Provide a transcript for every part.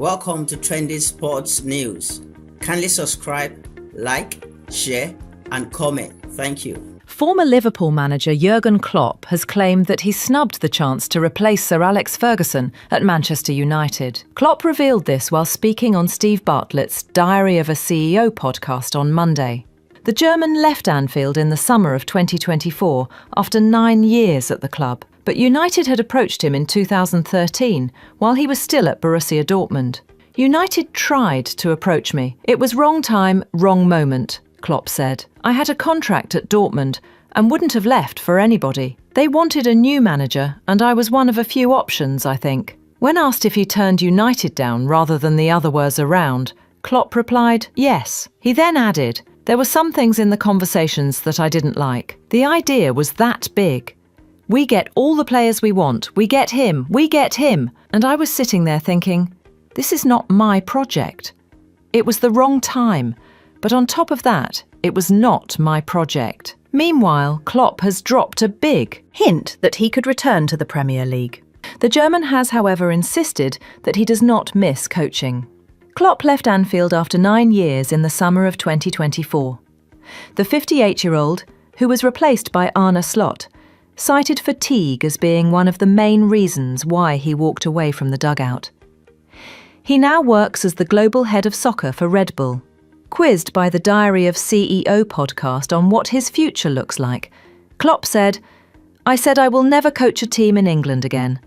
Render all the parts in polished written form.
Welcome to Trendy Sports News. Kindly subscribe, like, share, and comment. Thank you. Former Liverpool manager Jurgen Klopp has claimed that he snubbed the chance to replace Sir Alex Ferguson at Manchester United. Klopp revealed this while speaking on Steve Bartlett's Diary of a CEO podcast on Monday. The German left Anfield in the summer of 2024 after 9 years at the club, but United had approached him in 2013 while he was still at Borussia Dortmund. United tried to approach me. It was wrong time, wrong moment, Klopp said. I had a contract at Dortmund and wouldn't have left for anybody. They wanted a new manager and I was one of a few options, I think. When asked if he turned United down rather than the other ways around, Klopp replied, yes. He then added, there were some things in the conversations that I didn't like. The idea was that big. We get all the players we want. We get him. And I was sitting there thinking, this is not my project. It was the wrong time. But on top of that, it was not my project. Meanwhile, Klopp has dropped a big hint that he could return to the Premier League. The German has, however, insisted that he does not miss coaching. Klopp left Anfield after 9 years in the summer of 2024. The 58-year-old, who was replaced by Arne Slot, cited fatigue as being one of the main reasons why he walked away from the dugout. He now works as the global head of soccer for Red Bull. Quizzed by the Diary of CEO podcast on what his future looks like, Klopp said, I said I will never coach a team in England again.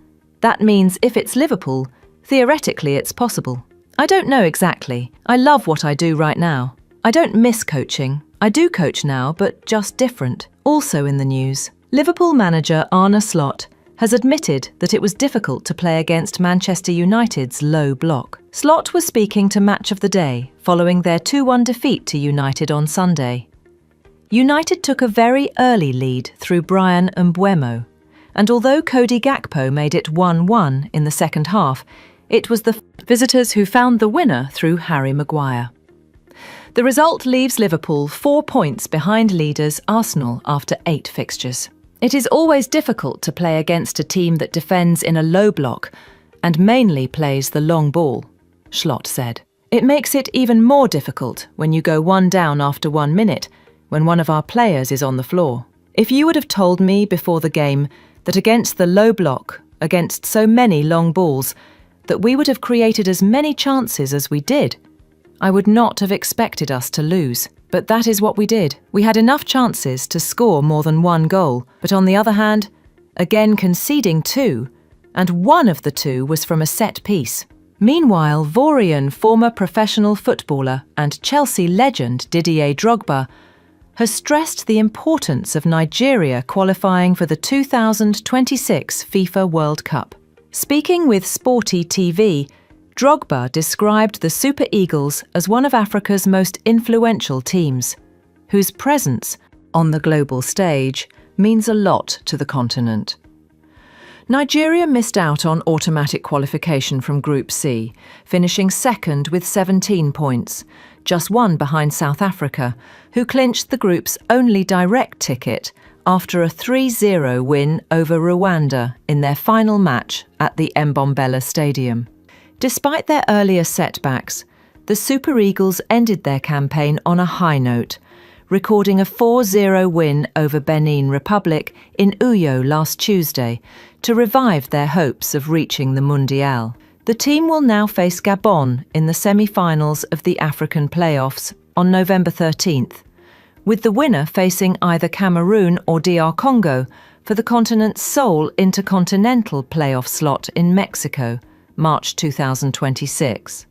That means if it's Liverpool, theoretically it's possible. I don't know exactly. I love what I do right now. I don't miss coaching. I do coach now, but just different. Also in the news, Liverpool manager Arne Slot has admitted that it was difficult to play against Manchester United's low block. Slot was speaking to Match of the Day following their 2-1 defeat to United on Sunday. United took a very early lead through Brian Mbeumo, and although Cody Gakpo made it 1-1 in the second half, it was the visitors who found the winner through Harry Maguire. The result leaves Liverpool 4 points behind leaders Arsenal after 8 fixtures. It is always difficult to play against a team that defends in a low block and mainly plays the long ball, Slot said. It makes it even more difficult when you go 1 down after 1 minute when one of our players is on the floor. If you would have told me before the game that against the low block, against so many long balls, that we would have created as many chances as we did, I would not have expected us to lose. But that is what we did. We had enough chances to score more than 1 goal, but on the other hand, again conceding 2, and 1 of the 2 was from a set piece. Meanwhile, Ivorian former professional footballer and Chelsea legend Didier Drogba has stressed the importance of Nigeria qualifying for the 2026 FIFA World Cup. Speaking with Sporty TV, Drogba described the Super Eagles as one of Africa's most influential teams, whose presence on the global stage means a lot to the continent. Nigeria missed out on automatic qualification from Group C, finishing second with 17 points, just 1 behind South Africa, who clinched the group's only direct ticket after a 3-0 win over Rwanda in their final match at the Mbombela Stadium. Despite their earlier setbacks, the Super Eagles ended their campaign on a high note, recording a 4-0 win over Benin Republic in Uyo last Tuesday to revive their hopes of reaching the Mundial. The team will now face Gabon in the semi-finals of the African playoffs on November 13th, with the winner facing either Cameroon or DR Congo for the continent's sole intercontinental playoff slot in Mexico, March 2026.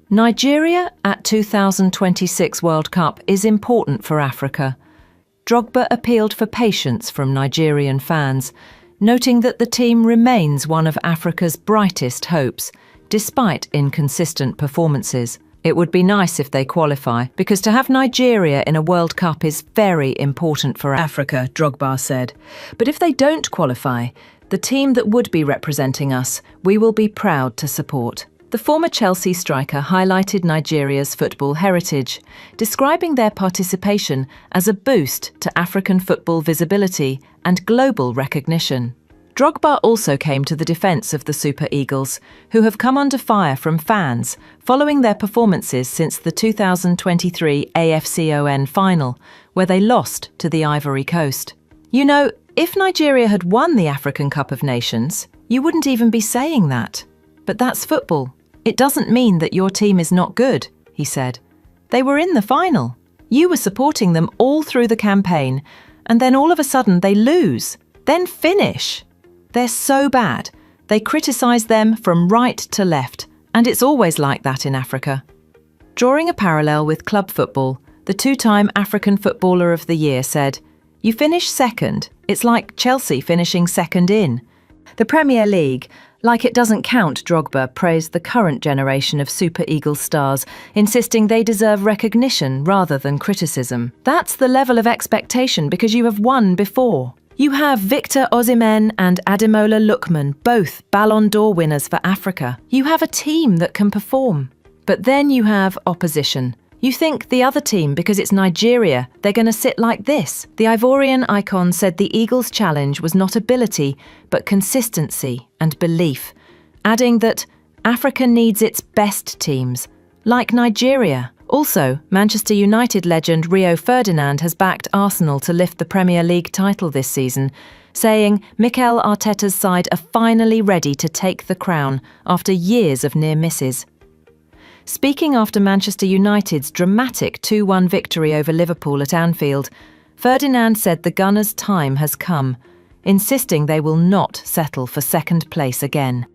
Nigeria at 2026 World Cup is important for Africa. Drogba appealed for patience from Nigerian fans, noting that the team remains one of Africa's brightest hopes, despite inconsistent performances. It would be nice if they qualify, because to have Nigeria in a World Cup is very important for Africa, Drogba said. But if they don't qualify, the team that would be representing us, we will be proud to support. The former Chelsea striker highlighted Nigeria's football heritage, describing their participation as a boost to African football visibility and global recognition. Drogba also came to the defence of the Super Eagles, who have come under fire from fans following their performances since the 2023 AFCON final, where they lost to the Ivory Coast. You know, if Nigeria had won the African Cup of Nations, you wouldn't even be saying that. But that's football. It doesn't mean that your team is not good, he said. They were in the final. You were supporting them all through the campaign, and then all of a sudden they lose, then finish. They're so bad. They criticise them from right to left, and it's always like that in Africa. Drawing a parallel with club football, the two-time African Footballer of the Year said, "You finish second, it's like Chelsea finishing second in." The Premier League, like it doesn't count, Drogba praised the current generation of Super Eagles stars, insisting they deserve recognition rather than criticism. That's the level of expectation because you have won before. You have Victor Osimhen and Ademola Lookman, both Ballon d'Or winners for Africa. You have a team that can perform. But then you have opposition. You think the other team, because it's Nigeria, they're going to sit like this. The Ivorian icon said the Eagles' challenge was not ability, but consistency and belief, adding that Africa needs its best teams, like Nigeria. Also, Manchester United legend Rio Ferdinand has backed Arsenal to lift the Premier League title this season, saying Mikel Arteta's side are finally ready to take the crown after years of near misses. Speaking after Manchester United's dramatic 2-1 victory over Liverpool at Anfield, Ferdinand said the Gunners' time has come, insisting they will not settle for second place again.